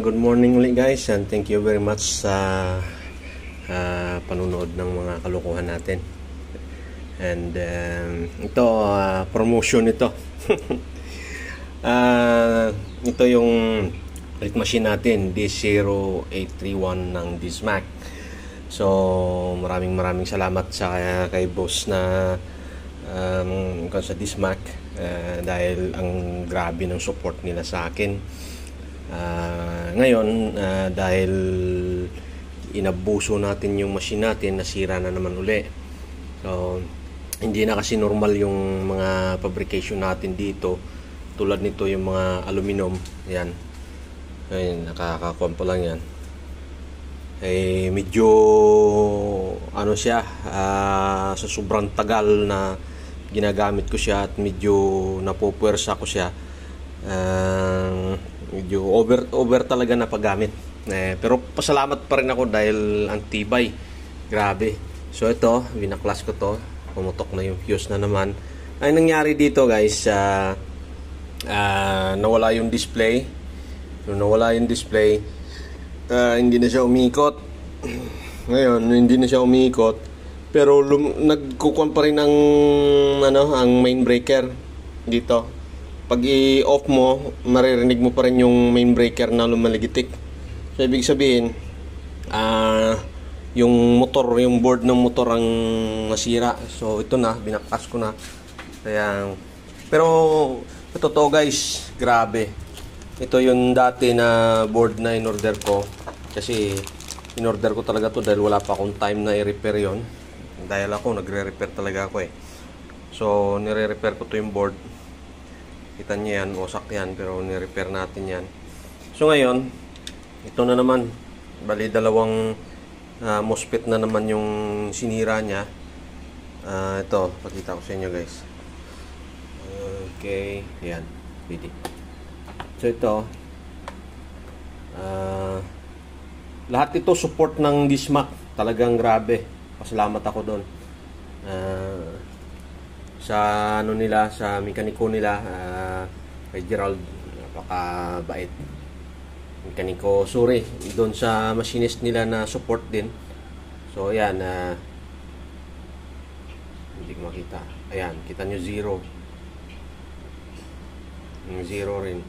Good morning ulit guys, and thank you very much sa panunood ng mga kalokohan natin. And ito, promotion ito. Ito yung rig machine natin, D0831 ng Dismac. So maraming salamat sa kay boss na sa Dismac, dahil ang grabe ng support nila sa akin. Ngayon, dahil inabuso natin yung machine natin, nasira na naman uli. So hindi na kasi normal yung mga fabrication natin dito. Tulad nito yung mga aluminum, yan. Ayun, nakakakuha pa lang yan. Medyo ano siya, sa sobrang tagal na ginagamit ko siya at medyo napupuwersa ko siya, medyo over talaga na paggamit. Pero pasalamat pa rin ako dahil ang tibay, grabe. So ito, binaklas ko to, pumutok na yung fuse na naman. Ay nangyari dito guys, nawala yung display. So nawala yung display, hindi na siya umiikot. Ngayon hindi na siya umiikot, pero nagkukuhan pa rin ang ang main breaker dito. Pag i-off mo, maririnig mo pa rin yung main breaker na lumaligitik. So ibig sabihin, yung motor, yung board ng motor ang nasira. So ito na, binaklas ko na. Kaya, pero totoo guys, grabe. Ito yung dati na board na in-order ko. Kasi in-order ko talaga to dahil wala pa akong time na i-repair yon. Dahil ako, nagre-repair talaga ako So nire-repair ko to yung board. Kita niyo yan, wasak yan, pero ni-repair natin yan. So ngayon, ito na naman, bali dalawang MOSFET na naman yung sinira niya. Ito, pakita ko sa inyo guys. Okay, yan, pwede. So ito, lahat ito support ng Dismac, talagang grabe. Pasalamat ako doon. Sa ano nila, sa mekaniko nila, kay Gerald, napakabait mekaniko. Sorry, doon sa machinist nila na support din. So ayan, hindi ko makita. Ayan, kita nyo zero. Yung zero rin.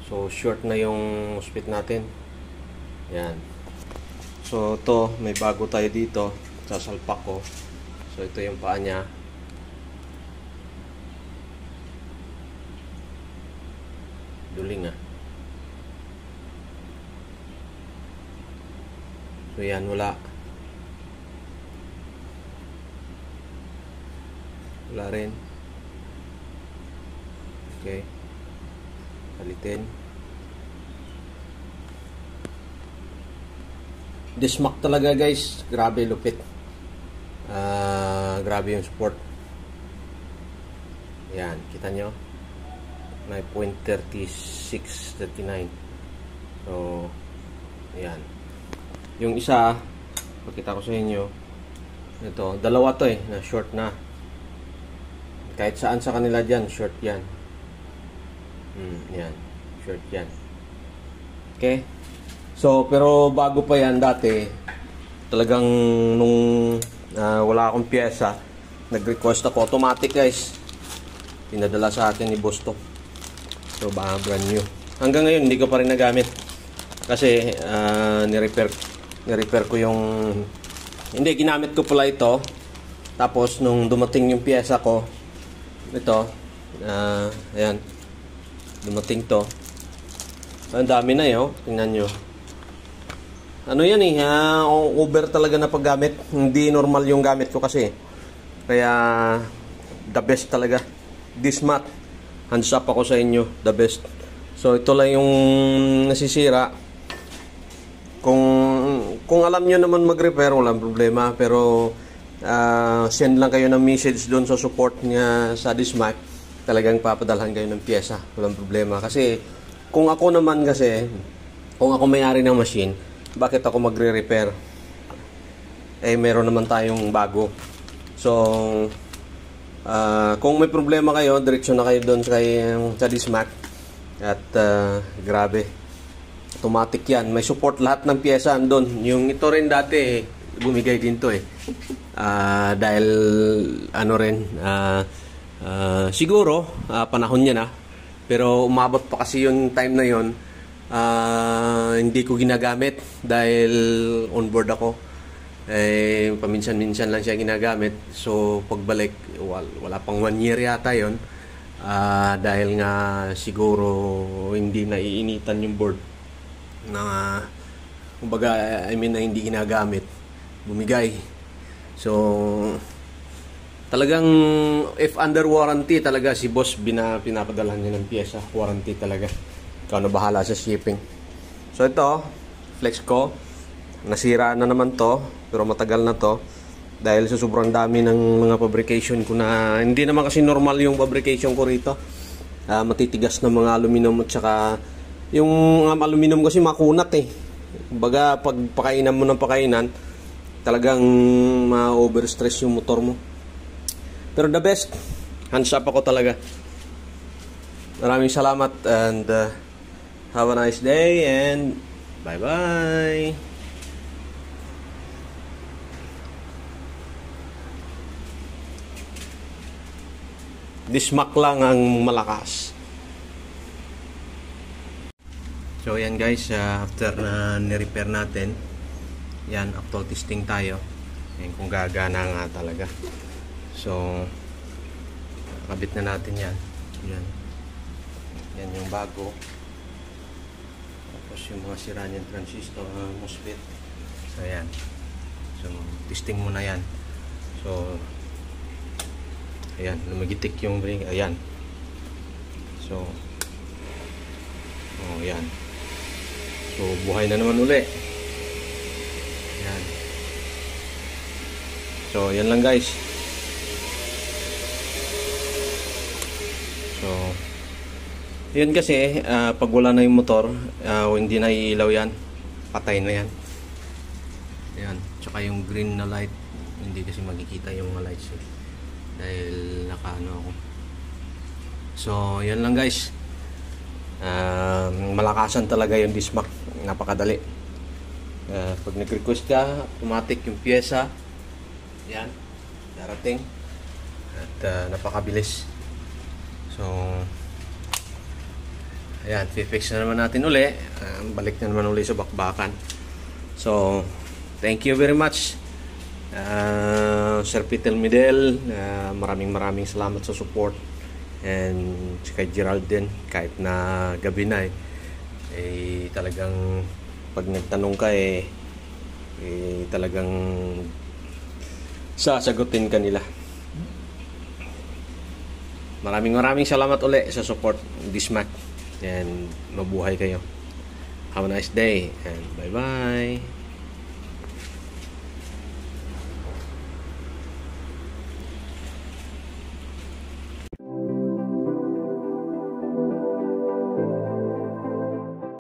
So short na yung MOSFET natin. Ayan. So ito, may bago tayo dito. Sasalpak ko. So ito yung paa niya. Duling So yan, wala rin. Okay, palitin. Dismac talaga guys, grabe lupit. Grabe yung support. Yan, kita nyo, may 0.3639. So ayan. Yung isa, pakita ko sa inyo, ito, dalawa to na short na. Kahit saan sa kanila dyan, short yan. Yan, short yan. Okay. So pero bago pa yan, dati talagang nung wala akong pyesa, nag-request ako, automatic guys, pinadala sa akin ni boss to. So baka brand new. Hanggang ngayon hindi ko pa rin nagamit kasi ni-repair ko yung, hindi, ginamit ko pala ito. Tapos nung dumating yung pyesa ko, ito, ayan, dumating to. Ang dami na tingnan nyo. Ano yan over talaga na paggamit. Hindi normal yung gamit ko kasi. Kaya the best talaga. Dismac, hands up ako sa inyo, the best. So ito lang yung nasisira. Kung alam nyo naman mag-repair, walang problema. Pero send lang kayo ng message doon sa support niya sa Dismac. Talagang papadalhan kayo ng pyesa, walang problema. Kasi kung ako naman kasi, kung ako may-ari ng machine, bakit ako magre-repair? Meron naman tayong bago. So kung may problema kayo, diretso na kayo doon sa Dismac. At grabe, automatic yan. May support lahat ng pyesa andun. Yung ito rin dati, bumigay din to eh. Dahil ano rin, siguro, panahon niya na. Pero umabot pa kasi yung time na yon, hindi ko ginagamit dahil on board ako. Paminsan-minsan lang siya ginagamit. So pagbalik, wala pang 1 year yata yon. Dahil nga siguro hindi naiinitan yung board na kumbaga, na hindi ginagamit, bumigay. So talagang if under warranty talaga si boss, pinapadala niya ng pyesa, warranty talaga. Ikaw na bahala sa shipping. So ito, flex ko, nasira na naman to, pero matagal na to dahil sa sobrang dami ng mga fabrication ko na hindi naman kasi normal yung fabrication ko rito. Matitigas na mga aluminum at saka yung aluminum kasi makunat eh. Kumbaga pag pakainan mo ng pakainan, talagang ma-overstress yung motor mo. Pero the best, hands up ako talaga. Maraming salamat and have a nice day and bye-bye. Dismac lang ang malakas. So yan guys, after na ni-repair natin, yan, auto testing tayo. Yan, kung gagana nga talaga. So nakabit na natin yan. Yan yung bago. Tapos yung mga sira niyang transistor, MOSFET. So yan. So testing muna yan. So ayan, lumagitik yung brake. Ayan. So ayan. So buhay na naman uli. Ayan. So yan lang guys. So yun kasi pag wala na yung motor, hindi na iilaw yan, patay na yan. Ayan. Tsaka yung green na light, hindi kasi makikita yung mga lights eh, dahil nakaano ako. So yun lang guys. Malakasan talaga yung Dismac, napakadali. Pag nag-request ka, automatic yung pyesa, yan, darating at napakabilis. So ayan, fix na naman natin uli. Balik na naman uli sa bakbakan. So thank you very much, Sir Peter Midel. Maraming salamat sa support. And si kay Gerald din, kahit na gabi na talagang pag nagtanong ka talagang sasagutin ka nila. Maraming salamat uli sa support Dismac, and mabuhay kayo. Have a nice day and bye bye.